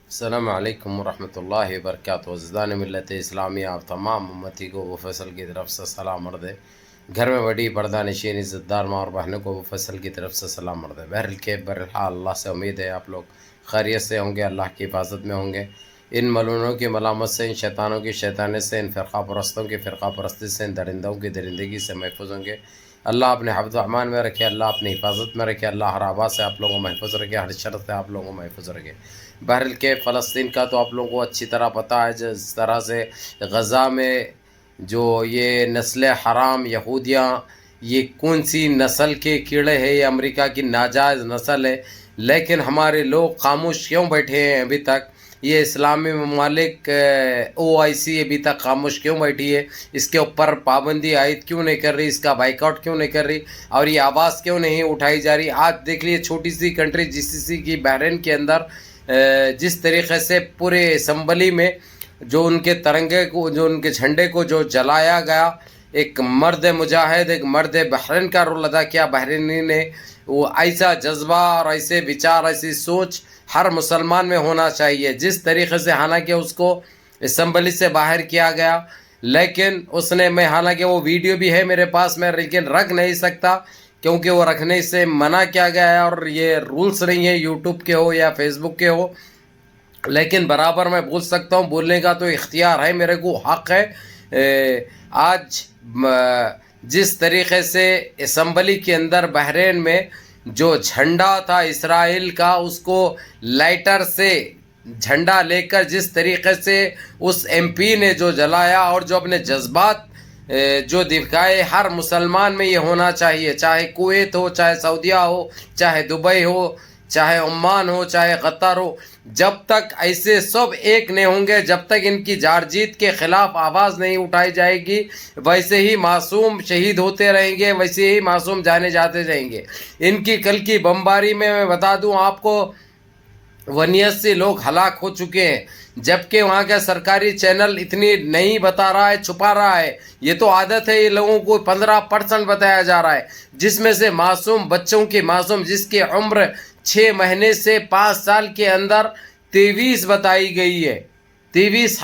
السلام علیکم ورحمۃ اللہ وبرکاتہ۔ عزیزان ملت اسلامیہ، آپ تمام امتی کو ابو فیصل کی طرف سے سلام عرض ہے۔ گھر میں بڑی پردہ نشین عزت دار ماں اور بہنوں کو ابو فیصل کی طرف سے سلام عرض ہے۔ بہرحال اللہ سے امید ہے آپ لوگ خیریت سے ہوں گے، اللہ کی حفاظت میں ہوں گے، ان ملعونوں کی ملامت سے، ان شیطانوں کی شیطانی سے، ان فرقہ پرستوں کی فرقہ پرستی سے، ان درندوں کی درندگی سے محفوظ ہوں گے۔ اللہ اپنے حفظ و امان میں رکھے، اللہ اپنی حفاظت میں رکھے، اللہ ہر آباد سے آپ لوگوں کو محفوظ رکھے، ہر شر سے آپ لوگوں کو محفوظ رکھے۔ بہرحال کہ فلسطین کا تو آپ لوگوں کو اچھی طرح پتہ ہے، جس طرح سے غزہ میں جو یہ نسل حرام یہودیاں، یہ کون سی نسل کے کیڑے ہیں، یہ امریکہ کی ناجائز نسل ہے، لیکن ہمارے لوگ خاموش کیوں بیٹھے ہیں ابھی تک؟ یہ اسلامی ممالک OIC ابھی تک خاموش کیوں بیٹھی ہے؟ اس کے اوپر پابندی عائد کیوں نہیں کر رہی؟ اس کا بائیکاٹ کیوں نہیں کر رہی؟ اور یہ آواز کیوں نہیں اٹھائی جا رہی؟ آج دیکھ لیے چھوٹی سی کنٹری GCC کی بحرین کے اندر جس طریقے سے پورے اسمبلی میں جو ان کے ترنگے کو، جو ان کے جھنڈے کو جو جلایا گیا، ایک مرد مجاہد، ایک مرد بحرین کا رول ادا کیا بحرینی نے۔ وہ ایسا جذبہ اور ایسے وچار، ایسی سوچ ہر مسلمان میں ہونا چاہیے۔ جس طریقے سے حالانکہ اس کو اسمبلی سے باہر کیا گیا، لیکن اس نے، میں حالانکہ وہ ویڈیو بھی ہے میرے پاس میں، لیکن رکھ نہیں سکتا کیونکہ وہ رکھنے سے منع کیا گیا ہے، اور یہ رولز نہیں ہے یوٹیوب کے ہو یا فیس بک کے ہو، لیکن برابر میں بول سکتا ہوں، بولنے کا تو اختیار ہے، میرے کو حق ہے۔ آج جس طریقے سے اسمبلی کے اندر بحرین میں جو جھنڈا تھا اسرائیل کا، اس کو لائٹر سے جھنڈا لے کر جس طریقے سے اس MP نے جو جلایا، اور جو اپنے جذبات جو دکھائے، ہر مسلمان میں یہ ہونا چاہیے، چاہے کویت ہو، چاہے سعودیہ ہو، چاہے دبئی ہو، چاہے عمان ہو، چاہے قطر ہو، جب تک ایسے سب ایک نہیں ہوں گے، جب تک ان کی جار جیت کے خلاف آواز نہیں اٹھائی جائے گی، ویسے ہی معصوم شہید ہوتے رہیں گے، ویسے ہی معصوم جانے جاتے رہیں گے۔ ان کی کل کی بمباری میں بتا دوں آپ کو، 81 لوگ ہلاک ہو چکے ہیں، جبکہ وہاں کا سرکاری چینل اتنی نہیں بتا رہا ہے، چھپا رہا ہے۔ یہ تو عادت ہے، یہ لوگوں کو 15% بتایا جا رہا ہے، جس میں سے معصوم بچوں کی، معصوم جس کی عمر 6 مہینے سے 5 سال کے اندر 23 بتائی گئی ہے، 23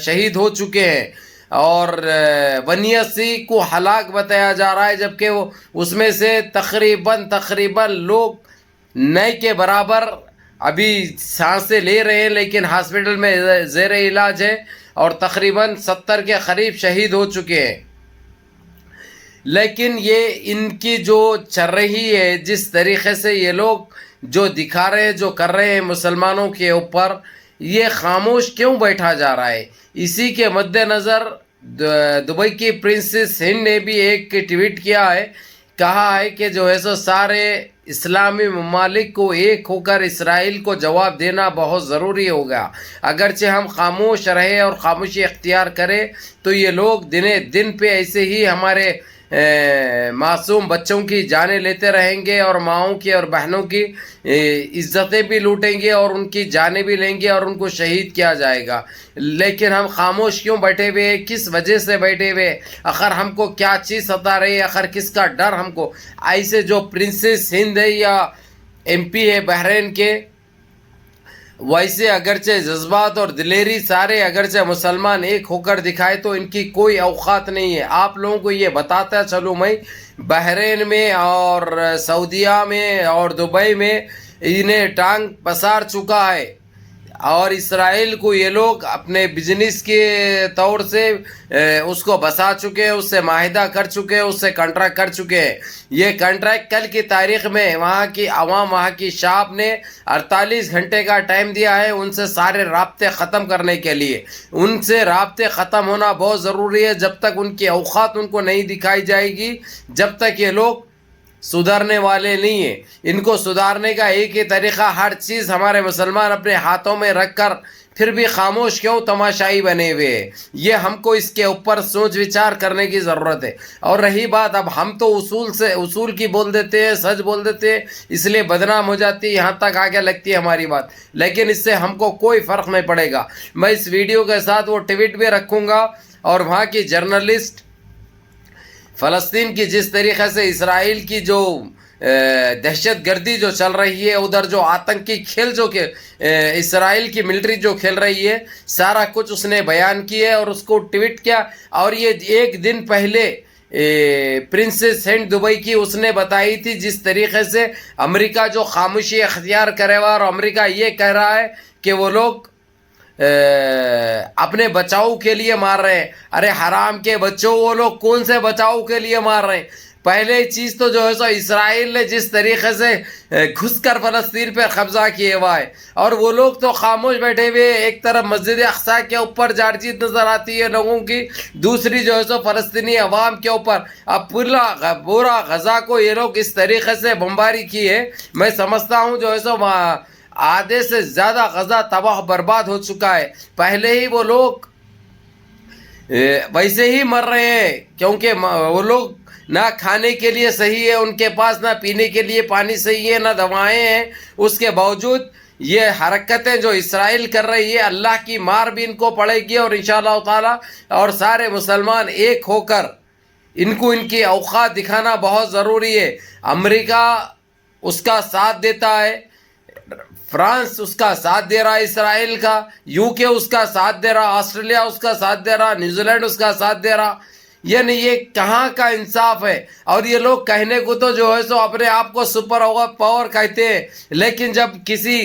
شہید ہو چکے ہیں، اور 81 کو ہلاک بتایا جا رہا ہے، جبکہ وہ اس میں سے تقریباً لوگ نئے کے برابر ابھی سانسیں لے رہے ہیں، لیکن ہاسپٹل میں زیر علاج ہے، اور تقریباً 70 کے قریب شہید ہو چکے ہیں۔ لیکن یہ ان کی جو چل رہی ہے، جس طریقے سے یہ لوگ جو دکھا رہے ہیں، جو کر رہے ہیں مسلمانوں کے اوپر، یہ خاموش کیوں بیٹھا جا رہا ہے؟ اسی کے مد نظر دبئی کی پرنسس ہند نے بھی ایک ٹویٹ کیا ہے، کہا ہے کہ جو ہے سو سارے اسلامی ممالک کو ایک ہو کر اسرائیل کو جواب دینا بہت ضروری ہوگا۔ اگرچہ ہم خاموش رہے اور خاموشی اختیار کریں، تو یہ لوگ دن پہ ایسے ہی ہمارے معصوم بچوں کی جانیں لیتے رہیں گے، اور ماؤں کی اور بہنوں کی عزتیں بھی لوٹیں گے، اور ان کی جانیں بھی لیں گے، اور ان کو شہید کیا جائے گا۔ لیکن ہم خاموش کیوں بیٹھے ہوئے؟ کس وجہ سے بیٹھے ہوئے؟ آخر ہم کو کیا چیز ستا رہی ہے؟ آخر کس کا ڈر ہم کو؟ ایسے جو پرنسس ہند ہے یا MP ہے بحرین کے، ویسے اگرچہ جذبات اور دلیری سارے اگرچہ مسلمان ایک ہو کر دکھائے، تو ان کی کوئی اوقات نہیں ہے۔ آپ لوگوں کو یہ بتاتا چلوں میں، بحرین میں اور سعودیہ میں اور دبئی میں انہیں ٹانگ پسار چکا ہے، اور اسرائیل کو یہ لوگ اپنے بزنس کے طور سے اس کو بسا چکے ہیں، اس سے معاہدہ کر چکے ہیں، اس سے کنٹریکٹ کر چکے ہیں۔ یہ کنٹریکٹ کل کی تاریخ میں وہاں کی عوام، وہاں کی شعب نے 48 گھنٹے کا ٹائم دیا ہے ان سے سارے رابطے ختم کرنے کے لیے۔ ان سے رابطے ختم ہونا بہت ضروری ہے۔ جب تک ان کی اوقات ان کو نہیں دکھائی جائے گی، جب تک یہ لوگ سدھرنے والے نہیں ہیں۔ ان کو سدھارنے کا ایک ہی طریقہ، ہر چیز ہمارے مسلمان اپنے ہاتھوں میں رکھ کر پھر بھی خاموش کیوں تماشائی بنے ہوئے ہیں؟ یہ ہم کو اس کے اوپر سوچ وچار کرنے کی ضرورت ہے۔ اور رہی بات، اب ہم تو اصول کی بول دیتے ہیں، سچ بول دیتے ہیں، اس لیے بدنام ہو جاتی ہے، یہاں تک آگے لگتی ہے ہماری بات، لیکن اس سے ہم کو کوئی فرق نہیں پڑے گا۔ میں اس ویڈیو کے ساتھ وہ ٹویٹ بھی رکھوں گا، اور وہاں کی جرنلسٹ فلسطین کی جس طریقے سے اسرائیل کی جو دہشت گردی جو چل رہی ہے، ادھر جو آتنکی کھیل جو کہ اسرائیل کی ملٹری جو کھیل رہی ہے، سارا کچھ اس نے بیان کیا اور اس کو ٹویٹ کیا. اور یہ ایک دن پہلے پرنسس ہند دبئی کی اس نے بتائی تھی جس طریقے سے امریکہ جو خاموشی اختیار کرے ہوا، اور امریکہ یہ کہہ رہا ہے کہ وہ لوگ اپنے بچاؤ کے لیے مار رہے ہیں. ارے حرام کے بچوں، وہ لوگ کون سے بچاؤ کے لیے مار رہے ہیں؟ پہلے چیز تو جو ہے سو اسرائیل نے جس طریقے سے گھس کر فلسطین پہ قبضہ کیے ہوا ہے، اور وہ لوگ تو خاموش بیٹھے ہوئے. ایک طرف مسجد اقصی کے اوپر جارجیت نظر آتی ہے لوگوں کی، دوسری جو ہے سو فلسطینی عوام کے اوپر. اب پورا غزہ کو یہ لوگ اس طریقے سے بمباری کی ہے. میں سمجھتا ہوں جو ہے سو آدھے سے زیادہ غزہ تباہ برباد ہو چکا ہے. پہلے ہی وہ لوگ ویسے ہی مر رہے ہیں، کیونکہ وہ لوگ نہ کھانے کے لیے صحیح ہے ان کے پاس، نہ پینے کے لیے پانی صحیح ہے، نہ دوائیں ہیں. اس کے باوجود یہ حرکتیں جو اسرائیل کر رہی ہے، اللہ کی مار بھی ان کو پڑے گی. اور انشاءاللہ تعالی اور سارے مسلمان ایک ہو کر ان کو ان کی اوقات دکھانا بہت ضروری ہے. امریکہ اس کا ساتھ دیتا ہے، فرانس اس کا ساتھ دے رہا ہے اسرائیل کا، یو کے اس کا ساتھ دے رہا، آسٹریلیا اس کا ساتھ دے رہا، نیوزی لینڈ اس کا ساتھ دے رہا. یعنی یہ کہاں کا انصاف ہے؟ اور یہ لوگ کہنے کو تو جو ہے سو اپنے آپ کو سپر پاور کہتے ہیں، لیکن جب کسی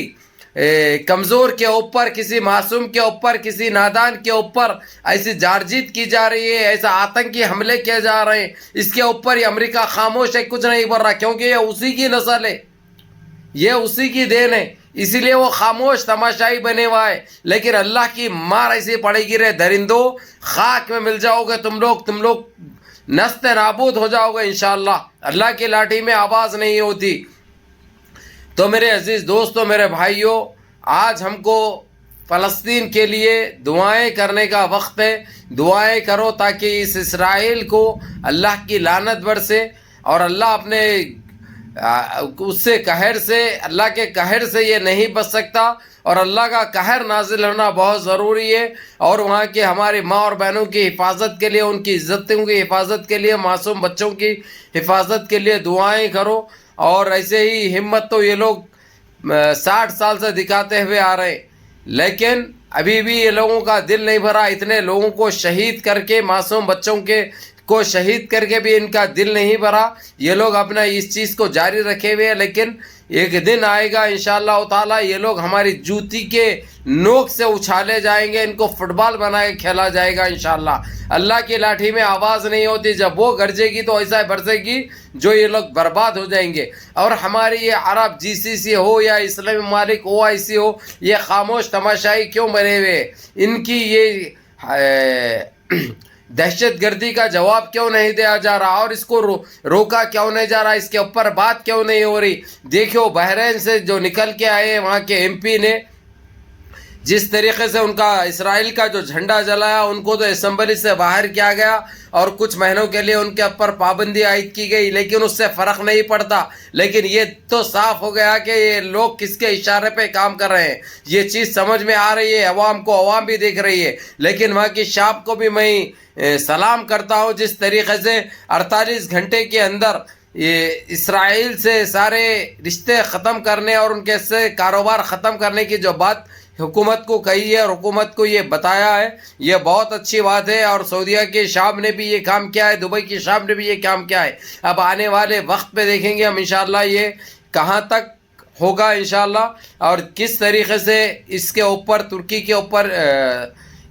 کمزور کے اوپر، کسی معصوم کے اوپر، کسی نادان کے اوپر ایسی جارجیت کی جا رہی ہے، ایسا آتنکی حملے کیے جا رہے ہیں، اس کے اوپر یہ امریکہ خاموش ہے، کچھ نہیں بول رہا، کیونکہ یہ اسی کی نسل ہے، یہ اسی کی دین ہے، اسی لیے وہ خاموش تماشائی بنے ہوا ہے. لیکن اللہ کی مار ایسی پڑے گی، رے درندو خاک میں مل جاؤ گے تم لوگ نست نابود ہو جاؤ گے انشاءاللہ. اللہ کی لاٹھی میں آواز نہیں ہوتی. تو میرے عزیز دوستو، میرے بھائیوں، آج ہم کو فلسطین کے لیے دعائیں کرنے کا وقت ہے. دعائیں کرو تاکہ اس اسرائیل کو اللہ کی لعنت برسے، اور اللہ اپنے اس سے قہر سے، اللہ کے قہر سے یہ نہیں بچ سکتا، اور اللہ کا قہر نازل ہونا بہت ضروری ہے. اور وہاں کے ہماری ماں اور بہنوں کی حفاظت کے لیے، ان کی عزتوں کی حفاظت کے لیے، معصوم بچوں کی حفاظت کے لیے دعائیں کرو. اور ایسے ہی ہمت تو یہ لوگ 60 سال سے دکھاتے ہوئے آ رہے ہیں، لیکن ابھی بھی یہ لوگوں کا دل نہیں بھرا. اتنے لوگوں کو شہید کر کے، معصوم بچوں کو شہید کر کے بھی ان کا دل نہیں بھرا. یہ لوگ اپنا اس چیز کو جاری رکھے ہوئے ہیں، لیکن ایک دن آئے گا انشاءاللہ تعالی یہ لوگ ہماری جوتی کے نوک سے اچھالے جائیں گے، ان کو فٹ بال بنا کے کھیلا جائے گا انشاءاللہ. اللہ کی لاٹھی میں آواز نہیں ہوتی، جب وہ گرجے گی تو ایسا برسے گی جو یہ لوگ برباد ہو جائیں گے. اور ہماری یہ عرب GCC ہو یا اسلامی ممالک OIC ہو، یہ خاموش تماشائی کیوں بنے ہوئے؟ ان کی یہ دہشت گردی کا جواب کیوں نہیں دیا جا رہا، اور اس کو روکا کیوں نہیں جا رہا، اس کے اوپر بات کیوں نہیں ہو رہی؟ دیکھو بحرین سے جو نکل کے آئے وہاں کے MP نے جس طریقے سے ان کا اسرائیل کا جو جھنڈا جلایا، ان کو تو اسمبلی سے باہر کیا گیا اور کچھ مہینوں کے لیے ان کے اوپر پابندی عائد کی گئی، لیکن اس سے فرق نہیں پڑتا. لیکن یہ تو صاف ہو گیا کہ یہ لوگ کس کے اشارے پہ کام کر رہے ہیں. یہ چیز سمجھ میں آ رہی ہے عوام کو، عوام بھی دیکھ رہی ہے. لیکن وہاں کی شعب کو بھی میں سلام کرتا ہوں، جس طریقے سے 48 گھنٹے کے اندر یہ اسرائیل سے سارے رشتے ختم کرنے اور ان کے سے کاروبار ختم کرنے کی جو بات حکومت کو کہی ہے اور حکومت کو یہ بتایا ہے، یہ بہت اچھی بات ہے. اور سعودیہ کے شعب نے بھی یہ کام کیا ہے، دبئی کی شعب نے بھی یہ کام کیا ہے. اب آنے والے وقت پہ دیکھیں گے ہم انشاءاللہ یہ کہاں تک ہوگا انشاءاللہ، اور کس طریقے سے اس کے اوپر ترکی کے اوپر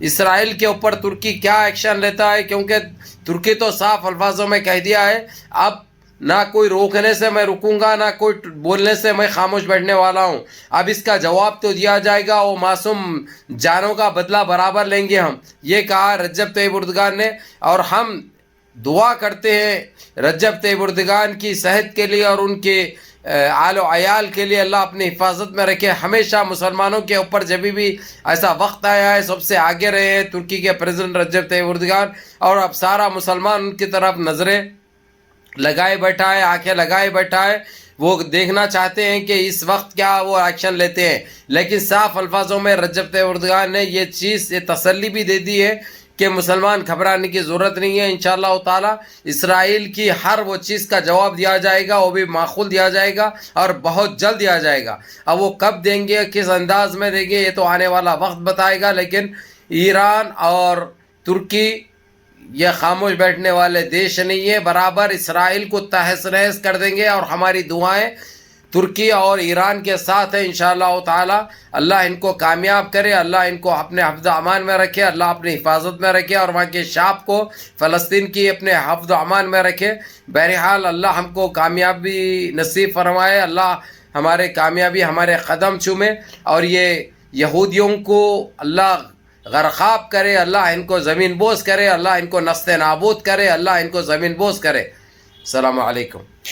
اسرائیل کے اوپر ترکی کیا ایکشن لیتا ہے. کیونکہ ترکی تو صاف الفاظوں میں کہہ دیا ہے اب نہ کوئی روکنے سے میں رکوں گا، نہ کوئی بولنے سے میں خاموش بیٹھنے والا ہوں. اب اس کا جواب تو دیا جائے گا، وہ معصوم جانوں کا بدلہ برابر لیں گے ہم، یہ کہا رجب طیب اردگان نے. اور ہم دعا کرتے ہیں رجب طیب اردگان کی صحت کے لیے اور ان کے آل و عیال کے لیے، اللہ اپنی حفاظت میں رکھے. ہمیشہ مسلمانوں کے اوپر جب بھی ایسا وقت آیا ہے سب سے آگے رہے ہیں ترکی کے پریزیڈنٹ رجب طیب اردگان. اور اب سارا مسلمان ان کی طرف نظریں لگائے بیٹھا ہے، آنکھیں لگائے بیٹھا ہے. وہ دیکھنا چاہتے ہیں کہ اس وقت کیا وہ ایکشن لیتے ہیں. لیکن صاف الفاظوں میں رجب طیب اردگان نے یہ چیز، یہ تسلی بھی دے دی ہے کہ مسلمان گھبرانے کی ضرورت نہیں ہے. انشاءاللہ تعالی اسرائیل کی ہر وہ چیز کا جواب دیا جائے گا، وہ بھی معقول دیا جائے گا اور بہت جلد دیا جائے گا. اب وہ کب دیں گے، کس انداز میں دیں گے، یہ تو آنے والا وقت بتائے گا. لیکن ایران اور ترکی یہ خاموش بیٹھنے والے دیش نہیں ہے، برابر اسرائیل کو تہس نہس کر دیں گے. اور ہماری دعائیں ترکی اور ایران کے ساتھ ہے انشاءاللہ تعالی. اللہ ان کو کامیاب کرے، اللہ ان کو اپنے حفظ و امان میں رکھے، اللہ اپنی حفاظت میں رکھے اور وہاں کے شعب کو، فلسطین کی اپنے حفظ و امان میں رکھے. بہرحال اللہ ہم کو کامیابی نصیب فرمائے، اللہ ہمارے کامیابی ہمارے قدم چومے اور یہ یہودیوں کو اللہ غرقاب کرے، اللہ ان کو زمین بوس کرے، اللہ ان کو نست نابود کرے، اللہ ان کو زمین بوس کرے. السلام علیکم.